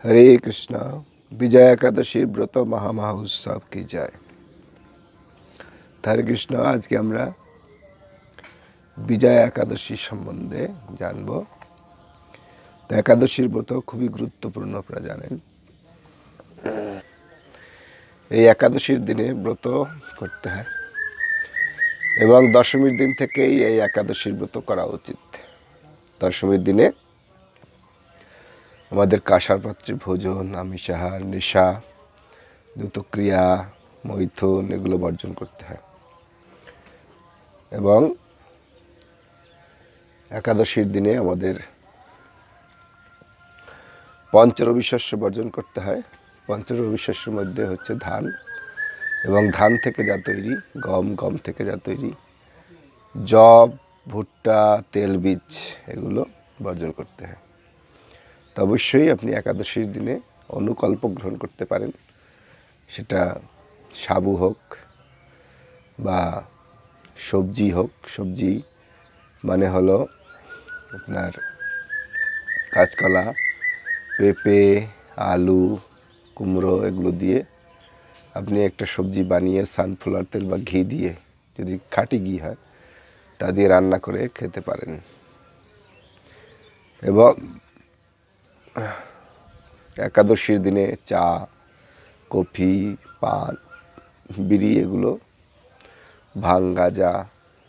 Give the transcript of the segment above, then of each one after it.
হরে কৃষ্ণ। বিজয়া একাদশীর ব্রত মহা উৎসব কি যায়। হরে কৃষ্ণ। আজকে আমরা বিজয়া একাদশী সম্বন্ধে জানব। তো একাদশীর ব্রত খুবই গুরুত্বপূর্ণ, আপনারা জানেন। এই একাদশীর দিনে ব্রত করতে হয় এবং দশমীর দিন থেকেই এই একাদশীর ব্রত করা উচিত। দশমীর দিনে আমাদের কাঁসার পাত্রে ভোজন, আমিষাহার, নেশা, দ্রুতক্রিয়া, মৈথুন এগুলো বর্জন করতে হয় এবং একাদশীর দিনে আমাদের পঞ্চরবি শস্য বর্জন করতে হয়। পঞ্চরবি শস্যের মধ্যে হচ্ছে ধান এবং ধান থেকে যা তৈরি, গম থেকে যা তৈরি, যব, ভুট্টা, তেলবীজ এগুলো বর্জন করতে হয়। তো অবশ্যই আপনি একাদশীর দিনে অনুকল্প গ্রহণ করতে পারেন, সেটা সাবু হোক বা সবজি হোক। সবজি মানে হলো আপনার কাঁচকলা, পেঁপে, আলু, কুমড়ো এগুলো দিয়ে আপনি একটা সবজি বানিয়ে সানফ্লাওয়ার তেল বা ঘি দিয়ে, যদি খাঁটি ঘি হয়, তা দিয়ে রান্না করে খেতে পারেন। এবং একাদশীর দিনে চা, কফি, পান, বিড়ি এগুলো, ভাং, গাঁজা,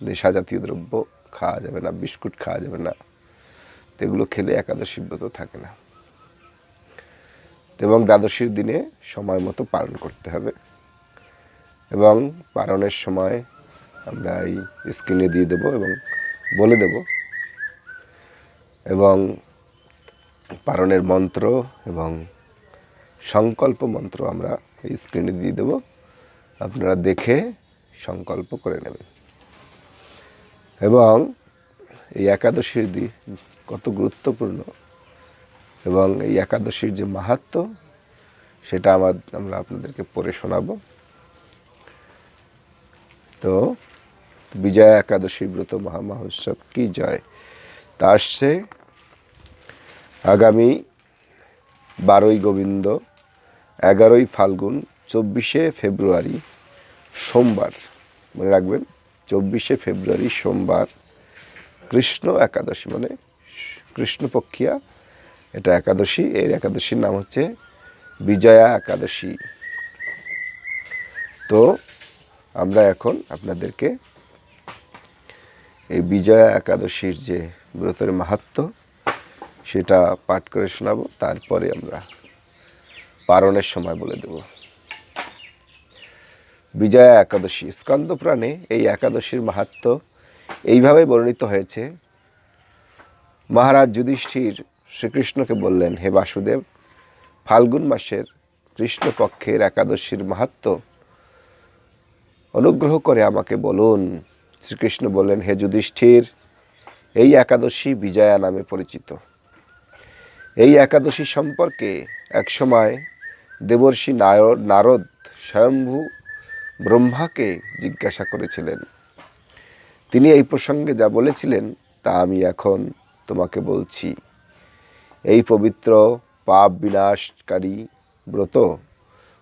নেশা জাতীয় দ্রব্য খাওয়া যাবে না, বিস্কুট খাওয়া যাবে না। তো এগুলো খেলে একাদশী ব্রত থাকে না। এবং দ্বাদশীর দিনে সময় মতো পালন করতে হবে এবং পালনের সময় আমরা এই স্ক্রিনে দিয়ে দেব এবং বলে দেব, এবং পালনের মন্ত্র এবং সংকল্প মন্ত্র আমরা এই স্ক্রিনে দিয়ে দেব। আপনারা দেখে সংকল্প করে নেবেন। এবং এই একাদশীর দিন কত গুরুত্বপূর্ণ এবং এই একাদশীর যে মাহাত্ম্য, সেটা আমরা আপনাদেরকে পড়ে শোনাবো। তো বিজয়া একাদশী ব্রত মহোৎসব কি জয়। তা আসছে আগামী 12ই গোবিন্দ, 11ই ফাল্গুন, 24শে ফেব্রুয়ারি সোমবার। মনে রাখবেন, 24শে ফেব্রুয়ারি সোমবার কৃষ্ণ একাদশী, মানে কৃষ্ণপক্ষিয়া এটা একাদশী। এর একাদশীর নাম হচ্ছে বিজয়া একাদশী। তো আমরা এখন আপনাদেরকে এই বিজয়া একাদশীর যে ব্রতের মাহাত্ম্য সেটা পাঠ করে শোনাবো, তারপরে আমরা পারণের সময় বলে দেব। বিজয়া একাদশী স্কন্দ পুরাণে এই একাদশীর মাহাত্ম্য এইভাবে বর্ণিত হয়েছে। মহারাজ যুধিষ্ঠির শ্রীকৃষ্ণকে বললেন, হে বাসুদেব, ফাল্গুন মাসের কৃষ্ণপক্ষের একাদশীর মাহাত্ম্য অনুগ্রহ করে আমাকে বলুন। শ্রীকৃষ্ণ বললেন, হে যুধিষ্ঠির, এই একাদশী বিজয়া নামে পরিচিত। এই একাদশী সম্পর্কে একসময় দেবর্ষি নারদ স্বয়ম্ভু ব্রহ্মাকে জিজ্ঞাসা করেছিলেন। তিনি এই প্রসঙ্গে যা বলেছিলেন তা আমি এখন তোমাকে বলছি। এই পবিত্র পাপ বিনাশকারী ব্রত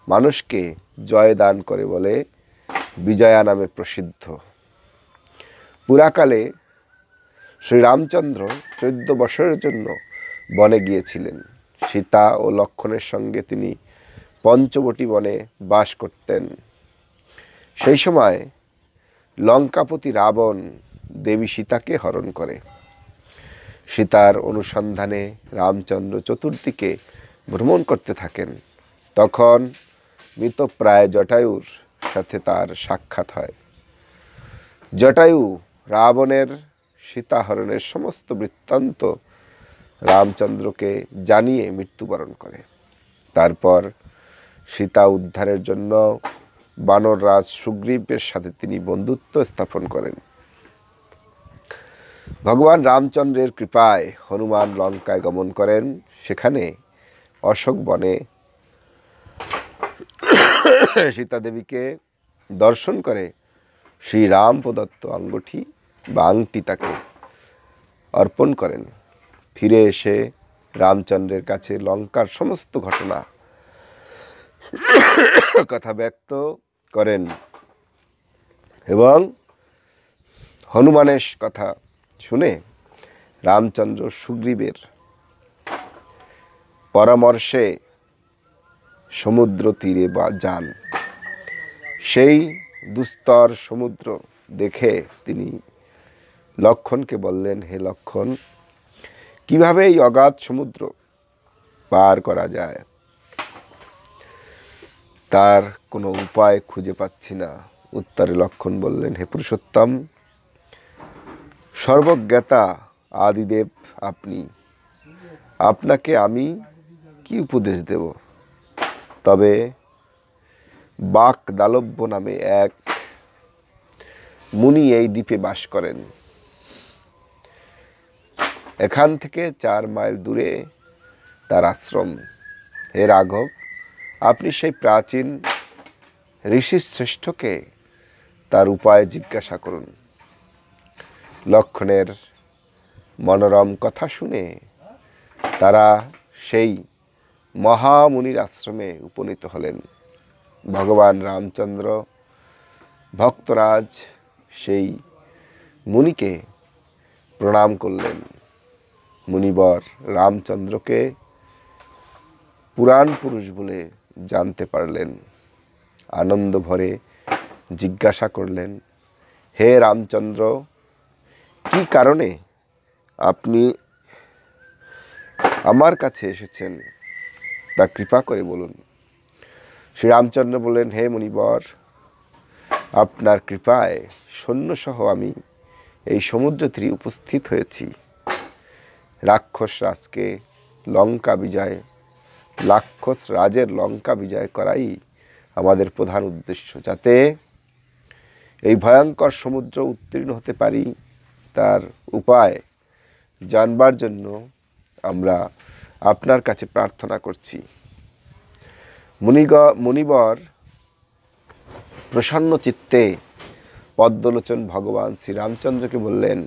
মানুষকে জয় দান করে বলে বিজয়া নামে প্রসিদ্ধ। পুরাকালে শ্রীরামচন্দ্র 14 বছরের জন্য বনে গিয়েছিলেন। সীতা ও লক্ষ্মণের সঙ্গে তিনি পঞ্চবটী বনে বাস করতেন। সেই সময় লঙ্কাপতি রাবণ দেবী সীতাকে হরণ করে। সীতার অনুসন্ধানে রামচন্দ্র চতুর্দিকে ভ্রমণ করতে থাকেন। তখন মৃতপ্রায় জটায়ুর সাথে তার সাক্ষাৎ হয়। জটায়ু রাবণের সীতাহরণের সমস্ত বৃত্তান্ত রামচন্দ্রকে জানিয়ে মৃত্যুবরণ করে। তারপর সীতা উদ্ধারের জন্য বানররাজ সুগ্রীবের সাথে তিনি বন্ধুত্ব স্থাপন করেন। ভগবান রামচন্দ্রের কৃপায় হনুমান লঙ্কায় গমন করেন। সেখানে অশোক বনে সীতা দেবীকে দর্শন করে শ্রীরাম প্রদত্ত আঙ্গুঠি বা আংটি তাকে অর্পণ করেন। ফিরে এসে রামচন্দ্রের কাছে লঙ্কার সমস্ত ঘটনা কথা ব্যক্ত করেন এবং হনুমানের কথা শুনে রামচন্দ্র সুগ্রীবের পরামর্শে সমুদ্র তীরে যান। সেই দুস্তর সমুদ্র দেখে তিনি লক্ষ্মণকে বললেন, হে লক্ষ্মণ, কিভাবে এই অগাধ সমুদ্র পার করা যায় তার কোনো উপায় খুঁজে পাচ্ছি না। উত্তরে লক্ষ্মণ বললেন, হে পুরুষোত্তম, সর্বজ্ঞাতা আদিদেব আপনি, আপনাকে আমি কি উপদেশ দেব? তবে বাকদালব্য নামে এক মুনি এই দ্বীপে বাস করেন। এখান থেকে 4 মাইল দূরে তার আশ্রম। হে রাঘব, আপনি সেই প্রাচীন ঋষি শ্রেষ্ঠকে তার উপায় জিজ্ঞাসা করুন। লক্ষ্মণের মনোরম কথা শুনে তারা সেই মহামুনির আশ্রমে উপনীত হলেন। ভগবান রামচন্দ্র ভক্তরাজ সেই মুনিকে প্রণাম করলেন। মুনিবর রামচন্দ্রকে পুরাণ পুরুষ বলে জানতে পারলেন। আনন্দ ভরে জিজ্ঞাসা করলেন, হে রামচন্দ্র, কি কারণে আপনি আমার কাছে এসেছেন তা কৃপা করে বলুন। শ্রী রামচন্দ্র বললেন, হে মুনিবর, আপনার কৃপায় সৈন্যসহ আমি এই সমুদ্র তীরে উপস্থিত হয়েছি। রাক্ষস রাজের লঙ্কা বিজয় করাই আমাদের প্রধান উদ্দেশ্য। যাতে এই ভয়ঙ্কর সমুদ্র উত্তীর্ণ হতে পারি তার উপায় জানবার জন্য আমরা আপনার কাছে প্রার্থনা করছি। মুনিবর প্রসন্ন চিত্তে পদ্মলোচন ভগবান শ্রীরামচন্দ্রকে বললেন,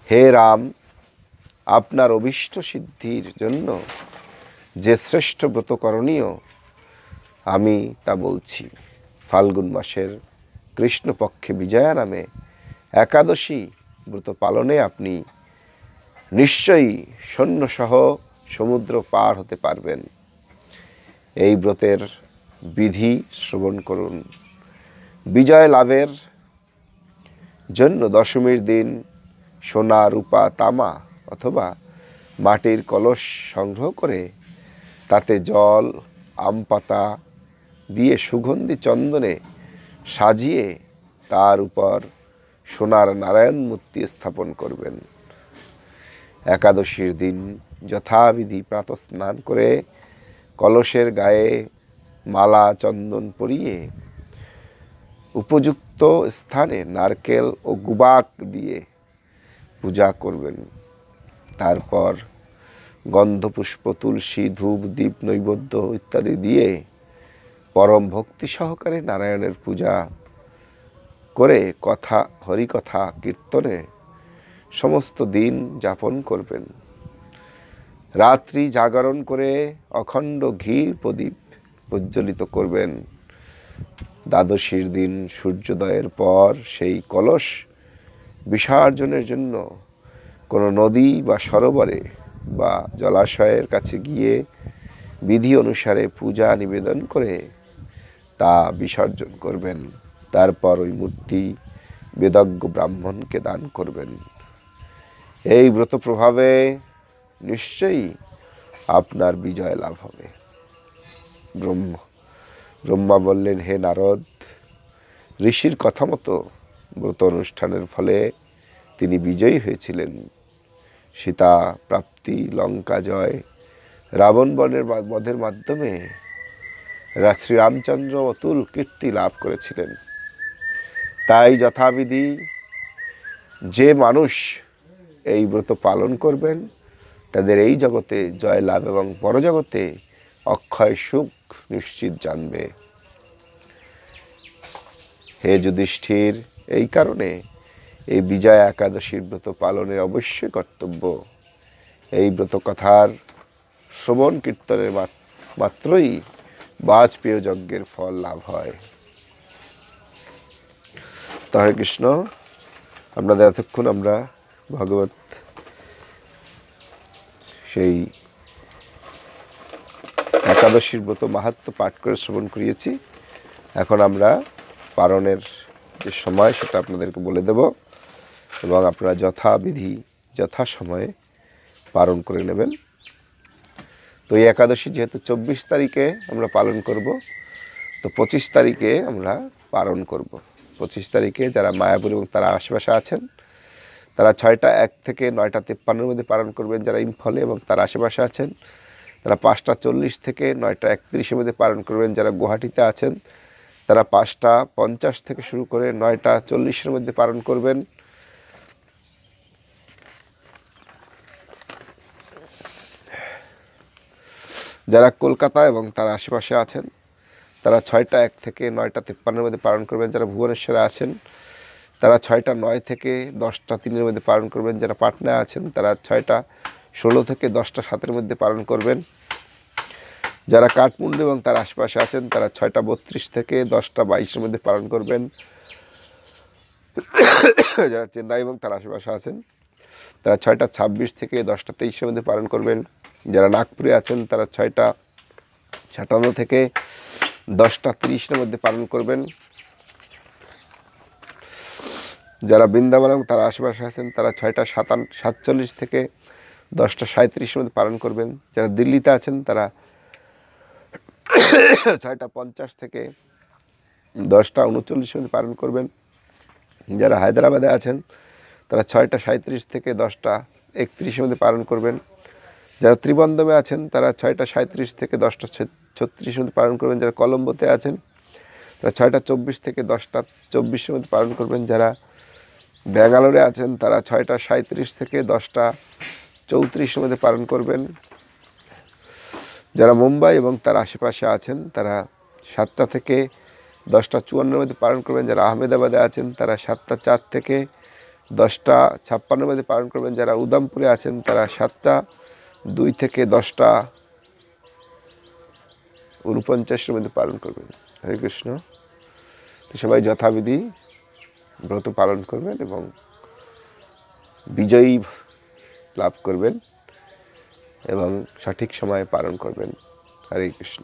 হে রাম, আপনার অভীষ্ট সিদ্ধির জন্য যে শ্রেষ্ঠ ব্রত করণীয় আমি তা বলছি। ফাল্গুন মাসের কৃষ্ণপক্ষে বিজয়া নামে একাদশী ব্রত পালনে আপনি নিশ্চয়ই সৈন্যসহ সমুদ্র পার হতে পারবেন। এই ব্রতের বিধি শ্রবণ করুন। বিজয় লাভের জন্য দশমীর দিন সোনা, রূপা, তামা অথবা মাটির কলস সংগ্রহ করে তাতে জল, আম পাতা দিয়ে সুগন্ধি চন্দনে সাজিয়ে তার উপর সোনার নারায়ণ মূর্তি স্থাপন করবেন। একাদশীর দিন যথাবিধি প্রাতঃ স্নান করে কলসের গায়ে মালা চন্দন পরিয়ে উপযুক্ত স্থানে নারকেল ও গুবাক দিয়ে পূজা করবেন। তারপর গন্ধপুষ্প, তুলসী, ধূপ, দীপ, নৈবেদ্য ইত্যাদি দিয়ে পরম ভক্তি সহকারে নারায়ণের পূজা করে হরিকথা কীর্তনে সমস্ত দিন যাপন করবেন। রাত্রি জাগরণ করে অখণ্ড ঘি প্রদীপ প্রজ্বলিত করবেন। দ্বাদশীর দিন সূর্যোদয়ের পর সেই কলস বিসর্জনের জন্য কোনো নদী বা সরোবরে বা জলাশয়ের কাছে গিয়ে বিধি অনুসারে পূজা নিবেদন করে তা বিসর্জন করবেন। তারপর ওই মূর্তি বেদজ্ঞ ব্রাহ্মণকে দান করবেন। এই ব্রত প্রভাবে নিশ্চয়ই আপনার বিজয় লাভ হবে। ব্রহ্মা বললেন, হে নারদ, ঋষির কথা মতো ব্রত অনুষ্ঠানের ফলে তিনি বিজয়ী হয়েছিলেন। সীতা প্রাপ্তি, লঙ্কা জয়, রাবণ বধের মাধ্যমে শ্রীরামচন্দ্র অতুল কীর্তি লাভ করেছিলেন। তাই যথাবিধি যে মানুষ এই ব্রত পালন করবেন তাদের এই জগতে জয় লাভ এবং পরজগতে অক্ষয় সুখ নিশ্চিত জানবে। হে যুধিষ্ঠির, এই কারণে এই বিজয়া একাদশীর ব্রত পালনের অবশ্যই কর্তব্য। এই ব্রত কথার শ্রবণ কীর্তনের মাত্রই বাজপেয় যজ্ঞের ফল লাভ হয়। তো হরে কৃষ্ণ, আপনাদের এতক্ষণ আমরা ভগবত সেই একাদশীর ব্রত মাহাত্ম্য পাঠ করে শ্রবণ করিয়েছি। এখন আমরা পারণের যে সময় সেটা আপনাদেরকে বলে দেব এবং আপনারা যথাবিধি যথাসময়ে পালন করে নেবেন। তো এই একাদশী যেহেতু 24 তারিখে আমরা পালন করব, তো 25 তারিখে আমরা পালন করব। 25 তারিখে যারা মায়াপুর এবং তারা আশেপাশে আছেন তারা 6টা 1 থেকে 9টা 53-এর মধ্যে পালন করবেন। যারা ইম্ফলে এবং তার আশেপাশে আছেন তারা 5টা 40 থেকে 9টা 31-এর মধ্যে পালন করবেন। যারা গুয়াহাটিতে আছেন তারা 5টা 50 থেকে শুরু করে 9টা 40-এর মধ্যে পালন করবেন। যারা কলকাতা এবং তার আশেপাশে আছেন তারা 6টা 1 থেকে 9টা 53-এর মধ্যে পালন করবেন। যারা ভুবনেশ্বরে আছেন তারা 6টা 9 থেকে 10টা 3-এর মধ্যে পালন করবেন। যারা পাটনায় আছেন তারা 6টা 16 থেকে 10টা 7-এর মধ্যে পালন করবেন। যারা কাঠমান্ডু এবং তার আশেপাশে আছেন তারা 6টা 32 থেকে 10টা 22-এর মধ্যে পালন করবেন। যারা চেন্নাই এবং তার আশেপাশে আছেন তারা 6টা 26 থেকে 10টা 23-এর মধ্যে পালন করবেন। যারা নাগপুরে আছেন তারা 6টা 57 থেকে 10টা 30-এর মধ্যে পালন করবেন। যারা বৃন্দাবন এবং তার আশেপাশে আছেন তারা 6টা 47 থেকে 10টা 37-এর মধ্যে পালন করবেন। যারা দিল্লিতে আছেন তারা 6টা 50 থেকে 10টা 39-এর মধ্যে পালন করবেন। যারা হায়দ্রাবাদে আছেন তারা 6টা 37 থেকে 10টা 31-এর মধ্যে পালন করবেন। যারা ত্রিবন্দমে আছেন তারা 6টা 37 থেকে 10টা 36-এর মধ্যে পালন করবেন। যারা কলম্বোতে আছেন তারা 6টা 24 থেকে 10টা 24-এর মধ্যে পালন করবেন। যারা ব্যাঙ্গালোরে আছেন তারা 6টা 37 থেকে 10টা 34-এর মধ্যে পালন করবেন। যারা মুম্বাই এবং তার আশেপাশে আছেন তারা 7টা থেকে 10টা 54-এর মধ্যে পালন করবেন। যারা আহমেদাবাদে আছেন তারা 7টা 4 থেকে 10টা 56-এর মধ্যে পালন করবেন। যারা উদামপুরে আছেন তারা 7টা 2 থেকে 10টা 49-এর মধ্যে পালন করবেন। হরে কৃষ্ণ। তো সবাই যথাবিধি ব্রত পালন করবেন এবং বিজয়ী লাভ করবেন এবং সঠিক সময়ে পালন করবেন। হরে কৃষ্ণ।